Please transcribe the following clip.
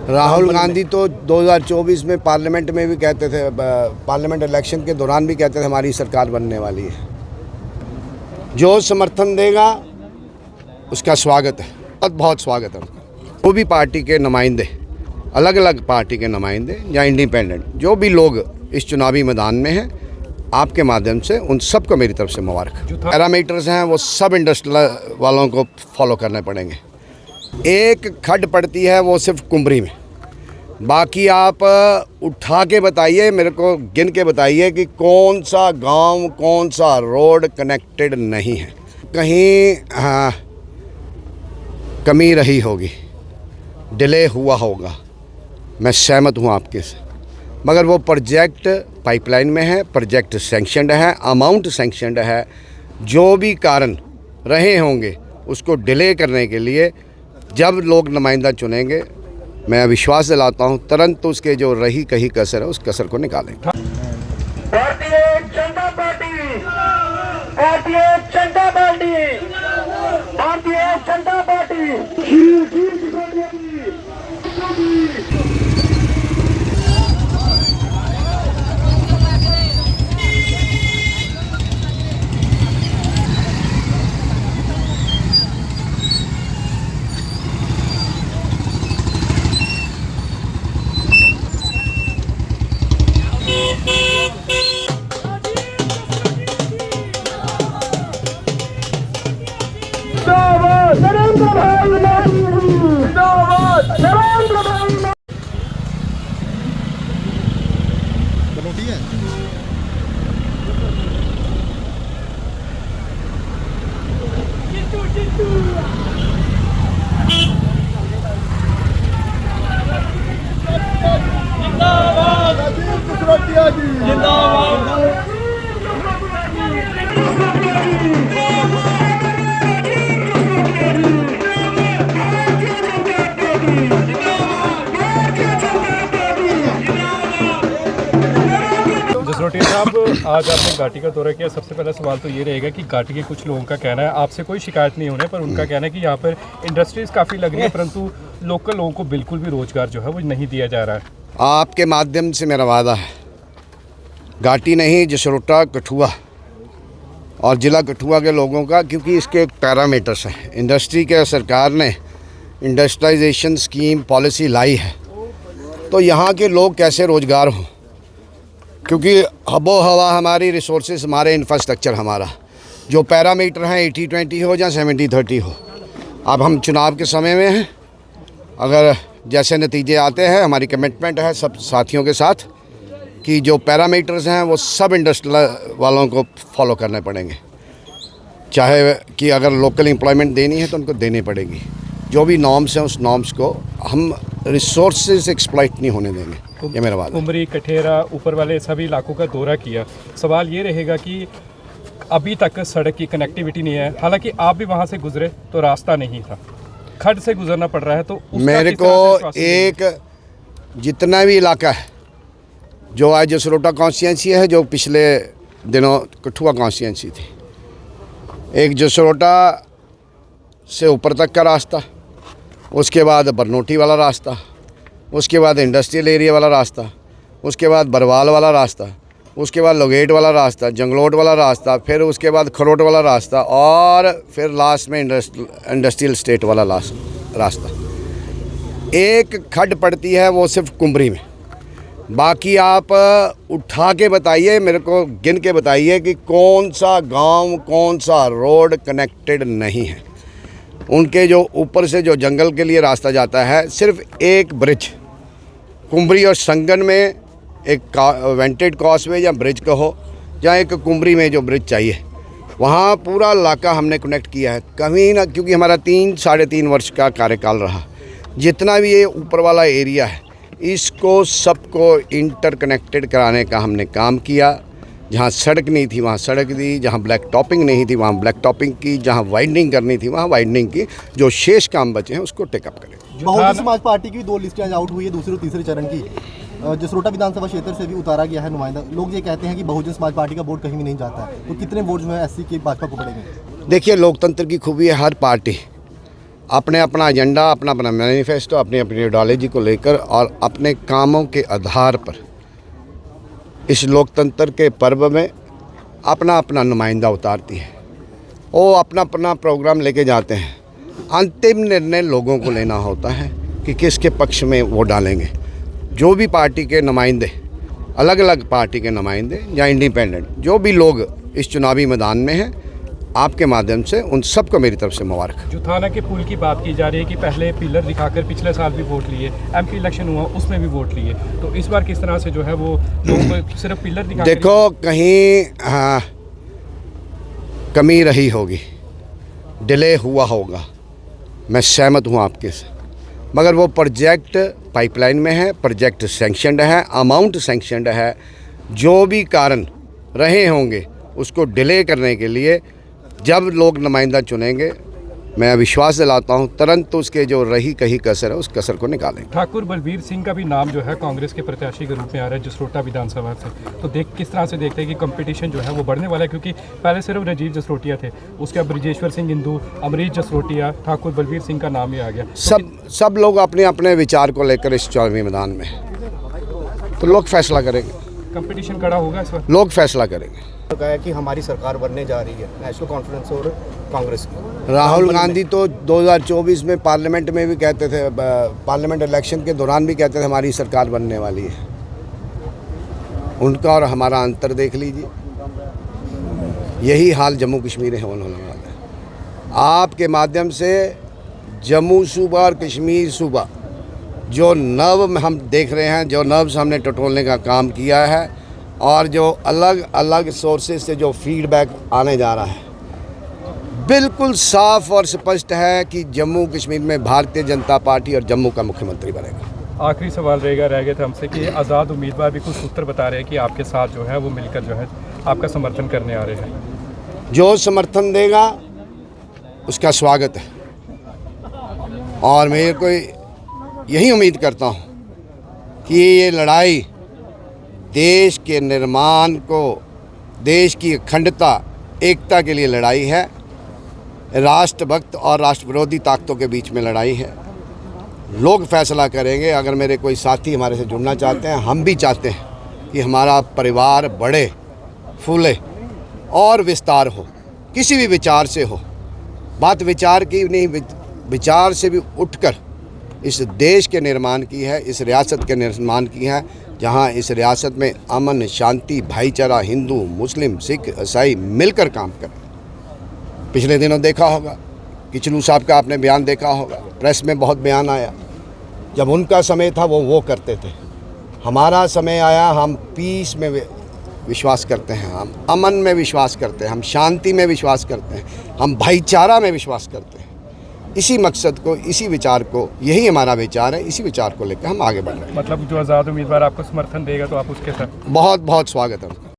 राहुल गांधी तो 2024 में पार्लियामेंट में भी कहते थे, पार्लियामेंट इलेक्शन के दौरान भी कहते थे हमारी सरकार बनने वाली है। जो समर्थन देगा उसका स्वागत है, बहुत बहुत स्वागत है उनका। वो भी पार्टी के नुमाइंदे, अलग अलग पार्टी के नुमाइंदे या इंडिपेंडेंट जो भी लोग इस चुनावी मैदान में हैं, आपके माध्यम से उन सबको मेरी तरफ से मुबारक। पैरामीटर्स हैं वो सब इंडस्ट्रियल वालों को फॉलो करने पड़ेंगे। एक खड पड़ती है वो सिर्फ कुंबरी में, बाकी आप उठा के बताइए, मेरे को गिन के बताइए कि कौन सा गांव, कौन सा रोड कनेक्टेड नहीं है। कहीं कमी रही होगी, डिले हुआ होगा, मैं सहमत हूँ आपके से, मगर वो प्रोजेक्ट पाइपलाइन में है, प्रोजेक्ट सैंक्शनड है, अमाउंट सैंक्शनड है। जो भी कारण रहे होंगे उसको डिले करने के लिए जब लोग नुमाइंदा चुनेंगे, मैं विश्वास दिलाता हूं तुरंत उसके जो रही कही कसर है उस कसर को निकालेंगे। Bharatiya Janata party, Bharatiya Janata party, Bharatiya Janata party. Narendra भाई नरेंद्र भाई बनोटी है। जसरोटिया साहब, आज आपने घाटी का दौरा किया। सबसे पहला सवाल तो ये रहेगा कि घाटी के कुछ लोगों का कहना है, आपसे कोई शिकायत नहीं होने पर उनका कहना है कि यहाँ पर इंडस्ट्रीज काफ़ी लग रही है परंतु लोकल लोगों को बिल्कुल भी रोजगार जो है वो नहीं दिया जा रहा है। आपके माध्यम से मेरा वादा है, घाटी नहीं जसरोटा कठुआ और ज़िला कठुआ के लोगों का, क्योंकि इसके एक पैरामीटर्स हैं। इंडस्ट्री के सरकार ने इंडस्ट्रियलाइजेशन स्कीम पॉलिसी लाई है, तो यहाँ के लोग कैसे रोज़गार हों, क्योंकि हबो हवा हमारी रिसोर्सेज, हमारे इंफ्रास्ट्रक्चर, हमारा जो पैरामीटर हैं 80-20 हो या 70-30 हो। अब हम चुनाव के समय में हैं, अगर जैसे नतीजे आते हैं, हमारी कमिटमेंट है सब साथियों के साथ कि जो पैरामीटर्स हैं वो सब इंडस्ट्रियल वालों को फॉलो करने पड़ेंगे। चाहे कि अगर लोकल एम्प्लॉयमेंट देनी है तो उनको देनी पड़ेगी। जो भी नॉर्म्स हैं उस नॉर्म्स को हम रिसोर्सेज एक्सप्लॉइट नहीं होने देंगे, ये मेरा वादा। कुमरी, कठेरा, ऊपर वाले सभी इलाकों का दौरा किया। सवाल ये रहेगा कि अभी तक सड़क की कनेक्टिविटी नहीं है, हालांकि आप भी वहाँ से गुजरे तो रास्ता नहीं था, खड्ड से गुजरना पड़ रहा है। तो मेरे को एक जितना भी इलाका है जो आज जसरोटा कॉन्स्टिट्यूंसी है, जो पिछले दिनों कठुआ कॉन्स्टिट्यूंसी थी, एक जसरोटा से ऊपर तक का रास्ता, उसके बाद बरनोटी वाला रास्ता, उसके बाद इंडस्ट्रियल एरिया वाला रास्ता, उसके बाद बरवाल वाला रास्ता, उसके बाद लोगेट वाला रास्ता, जंगलोट वाला रास्ता, फिर उसके बाद खरोट वाला रास्ता और फिर लास्ट में इंडस्ट्रियल स्टेट वाला रास्ता। एक खड पड़ती है वो सिर्फ कुंबरी में, बाकी आप उठा के बताइए, मेरे को गिन के बताइए कि कौन सा गांव, कौन सा रोड कनेक्टेड नहीं है। उनके जो ऊपर से जो जंगल के लिए रास्ता जाता है, सिर्फ एक ब्रिज कुंबरी और संगन में एक वेंटेड कॉसवे या ब्रिज कहो, या एक कुंबरी में जो ब्रिज चाहिए, वहाँ पूरा इलाका हमने कनेक्ट किया है। कहीं ना, क्योंकि हमारा 3-3.5 वर्ष का कार्यकाल रहा, जितना भी ये ऊपर वाला एरिया है इसको सबको इंटरकनेक्टेड कराने का हमने काम किया। जहाँ सड़क नहीं थी वहाँ सड़क दी, जहाँ ब्लैक टॉपिंग नहीं थी वहाँ ब्लैक टॉपिंग की, जहाँ वाइडनिंग करनी थी वहाँ वाइडनिंग की। जो शेष काम बचे हैं उसको टेकअप करें। बहुजन समाज पार्टी की 2 लिस्टें आउट हुई है दूसरे और तीसरे चरण की। जसरोटा विधानसभा क्षेत्र से भी उतारा गया है नुमाइंदा। लोग ये कहते हैं कि बहुजन समाज पार्टी का वोट कहीं भी नहीं जाता है, तो कितने वोट जो है एससी के भाजपा को पड़ेंगे? देखिए, लोकतंत्र की खूबी है, हर पार्टी अपने अपना एजेंडा, अपना अपना मैनिफेस्टो, अपनी अपनी आइडियोलॉजी को लेकर और अपने कामों के आधार पर इस लोकतंत्र के पर्व में अपना अपना नुमाइंदा उतारती है। वो अपना अपना प्रोग्राम लेके जाते हैं। अंतिम निर्णय लोगों को लेना होता है कि किसके पक्ष में वोट डालेंगे। जो भी पार्टी के नुमाइंदे, अलग अलग पार्टी के नुमाइंदे या इंडिपेंडेंट, जो भी लोग इस चुनावी मैदान में हैं, आपके माध्यम से उन सबको मेरी तरफ से मुबारक। जो थाना के पुल की बात की जा रही है कि पहले पिलर दिखाकर पिछले साल भी वोट लिए, एमपी इलेक्शन हुआ उसमें भी वोट लिए, तो इस बार किस तरह से जो है वो लोगों को सिर्फ पिलर दिखा देखो, कहीं कमी रही होगी, डिले हुआ होगा, मैं सहमत हूँ आपके से, मगर वो प्रोजेक्ट पाइपलाइन में है, प्रोजेक्ट सैंक्शनड है, अमाउंट सैंक्शनड है। जो भी कारण रहे होंगे उसको डिले करने के लिए जब लोग नुमाइंदा चुनेंगे, मैं विश्वास दिलाता हूं तुरंत उसके जो रही कही कसर है उस कसर को निकालेंगे। ठाकुर बलबीर सिंह का भी नाम जो है कांग्रेस के प्रत्याशी के रूप में आ रहा है जसरोटा विधानसभा से, तो किस तरह से देखते हैं कि कंपटीशन जो है वो बढ़ने वाला है, क्योंकि पहले सिर्फ राजीव जसरोटिया थे, उसके बाद ब्रिजेश्वर सिंह इंदू, अमरीश जसरोटिया, ठाकुर बलबीर सिंह का नाम ही आ गया। सब लोग अपने अपने विचार को लेकर इस चुनावी मैदान में, तो लोग फैसला करेंगे, कंपटीशन कड़ा होगा इस बार, लोग फैसला करेंगे। तो कहा है कि हमारी सरकार बनने जा रही है, नेशनल कॉन्फ्रेंस और कांग्रेस की। राहुल गांधी तो 2024 में पार्लियामेंट में भी कहते थे, पार्लियामेंट इलेक्शन के दौरान भी कहते थे हमारी सरकार बनने वाली है। उनका और हमारा अंतर देख लीजिए, यही हाल जम्मू कश्मीर में होने वाला है। आपके माध्यम से जम्मू सूबा और कश्मीर सूबा जो नव हम देख रहे हैं, जो नव्स हमने टटोलने का काम किया है और जो अलग अलग सोर्सेज से जो फीडबैक आने जा रहा है, बिल्कुल साफ और स्पष्ट है कि जम्मू कश्मीर में भारतीय जनता पार्टी और जम्मू का मुख्यमंत्री बनेगा। आखिरी सवाल रह गए थे हमसे कि आज़ाद उम्मीदवार भी कुछ सूत्र बता रहे हैं कि आपके साथ जो है वो मिलकर जो है आपका समर्थन करने आ रहे हैं। जो समर्थन देगा उसका स्वागत है, और मैं कोई यही उम्मीद करता हूँ कि ये लड़ाई देश के निर्माण को, देश की अखंडता, एकता के लिए लड़ाई है, राष्ट्रभक्त और राष्ट्र विरोधी ताकतों के बीच में लड़ाई है। लोग फैसला करेंगे। अगर मेरे कोई साथी हमारे से जुड़ना चाहते हैं, हम भी चाहते हैं कि हमारा परिवार बढ़े, फूले और विस्तार हो, किसी भी विचार से हो। बात विचार की नहीं, विचार से भी उठकर इस देश के निर्माण की है, इस रियासत के निर्माण की है, जहां इस रियासत में अमन, शांति, भाईचारा, हिंदू, मुस्लिम, सिख, ईसाई मिलकर काम करें। पिछले दिनों देखा होगा, किचलू साहब का आपने बयान देखा होगा, प्रेस में बहुत बयान आया। जब उनका समय था वो करते थे। हमारा समय आया, हम पीस में विश्वास करते हैं, हम अमन में विश्वास करते हैं, हम शांति में विश्वास करते हैं, हम भाईचारा में विश्वास करते हैं। इसी मकसद को, इसी विचार को, यही हमारा विचार है, इसी विचार को लेकर हम आगे बढ़ रहे हैं। मतलब जो आज़ाद उम्मीदवार आपको समर्थन देगा तो आप उसके साथ बहुत बहुत स्वागत है।